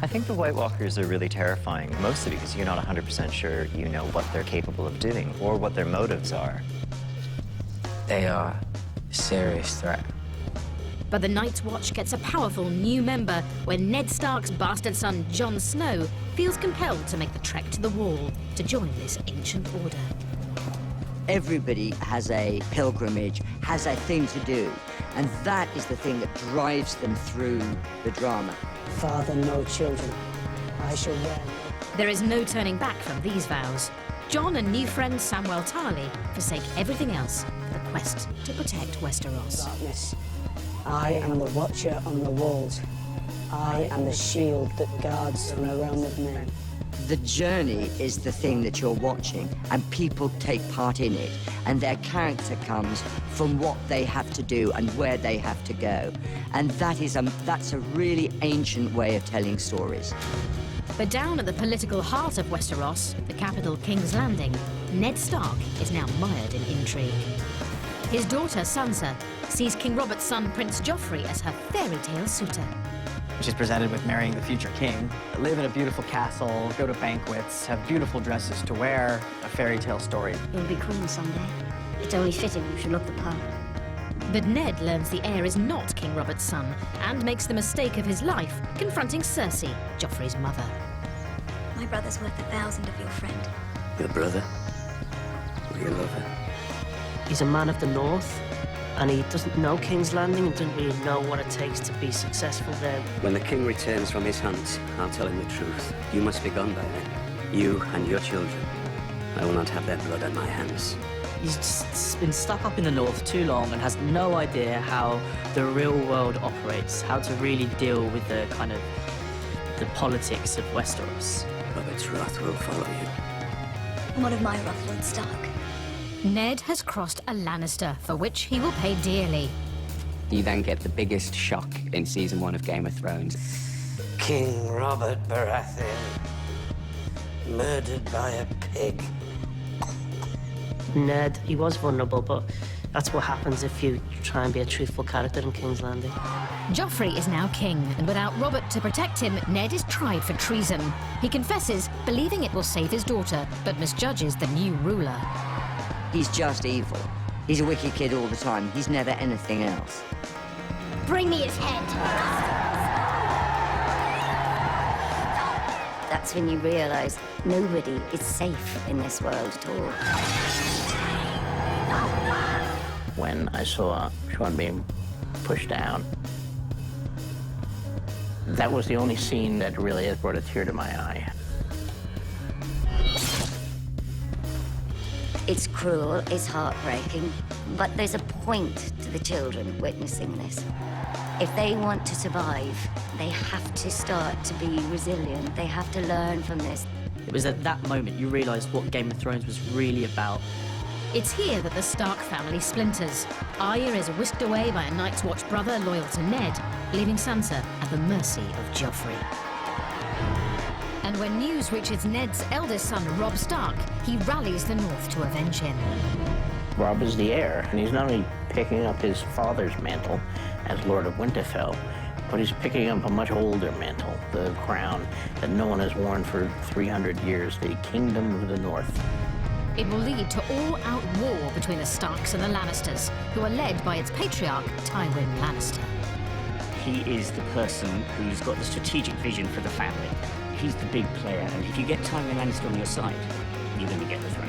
I think the White Walkers are really terrifying, mostly because you're not 100% sure you know what they're capable of doing or what their motives are. They are a serious threat. But the Night's Watch gets a powerful new member when Ned Stark's bastard son, Jon Snow, feels compelled to make the trek to the Wall to join this ancient order. Everybody has a pilgrimage, has a thing to do, and that is the thing that drives them through the drama. Father, no children. I shall wear no... There is no turning back from these vows. Jon and new friend Samwell Tarly forsake everything else for the quest to protect Westeros. Darkness. I am the watcher on the walls. I am the shield that guards from the realm of men. The journey is the thing that you're watching, and people take part in it, and their character comes from what they have to do and where they have to go. And that's a really ancient way of telling stories. But down at the political heart of Westeros, the capital King's Landing, Ned Stark is now mired in intrigue. His daughter, Sansa, sees King Robert's son, Prince Joffrey, as her fairy tale suitor. She's presented with marrying the future king, live in a beautiful castle, go to banquets, have beautiful dresses to wear, a fairy tale story. You'll be queen someday. It's only fitting you should look the part. But Ned learns the heir is not King Robert's son and makes the mistake of his life, confronting Cersei, Joffrey's mother. My brother's worth 1,000 of your friend. Your brother? Or your lover? He's a man of the North, and he doesn't know King's Landing and doesn't really know what it takes to be successful there. When the king returns from his hunt, I'll tell him the truth. You must be gone by then. You and your children. I will not have their blood on my hands. He's just been stuck up in the North too long and has no idea how the real world operates, how to really deal with the the politics of Westeros. Robert's wrath will follow you. And what of my rough Lord Stark? Ned has crossed a Lannister, for which he will pay dearly. You then get the biggest shock in season 1 of Game of Thrones. King Robert Baratheon, murdered by a pig. Ned, he was vulnerable, but that's what happens if you try and be a truthful character in King's Landing. Joffrey is now king, and without Robert to protect him, Ned is tried for treason. He confesses, believing it will save his daughter, but misjudges the new ruler. He's just evil. He's a wicked kid all the time. He's never anything else. Bring me his head. That's when you realize nobody is safe in this world at all. When I saw Sean being pushed down, that was the only scene that really has brought a tear to my eye. It's cruel, it's heartbreaking, but there's a point to the children witnessing this. If they want to survive, they have to start to be resilient. They have to learn from this. It was at that moment you realised what Game of Thrones was really about. It's here that the Stark family splinters. Arya is whisked away by a Night's Watch brother loyal to Ned, leaving Sansa at the mercy of Joffrey. And when news reaches Ned's eldest son, Robb Stark, he rallies the North to avenge him. Robb is the heir, and he's not only picking up his father's mantle as Lord of Winterfell, but he's picking up a much older mantle, the crown that no one has worn for 300 years, the Kingdom of the North. It will lead to all-out war between the Starks and the Lannisters, who are led by its patriarch, Tywin Lannister. He is the person who's got the strategic vision for the family. He's the big player, and if you get Tywin Lannister on your side, you're going to get the throne.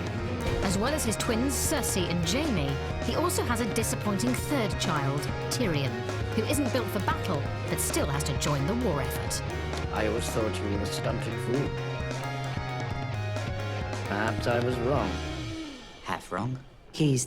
As well as his twins, Cersei and Jaime, he also has a disappointing third child, Tyrion, who isn't built for battle, but still has to join the war effort. I always thought you were a stunted fool. Perhaps I was wrong. Half wrong. He's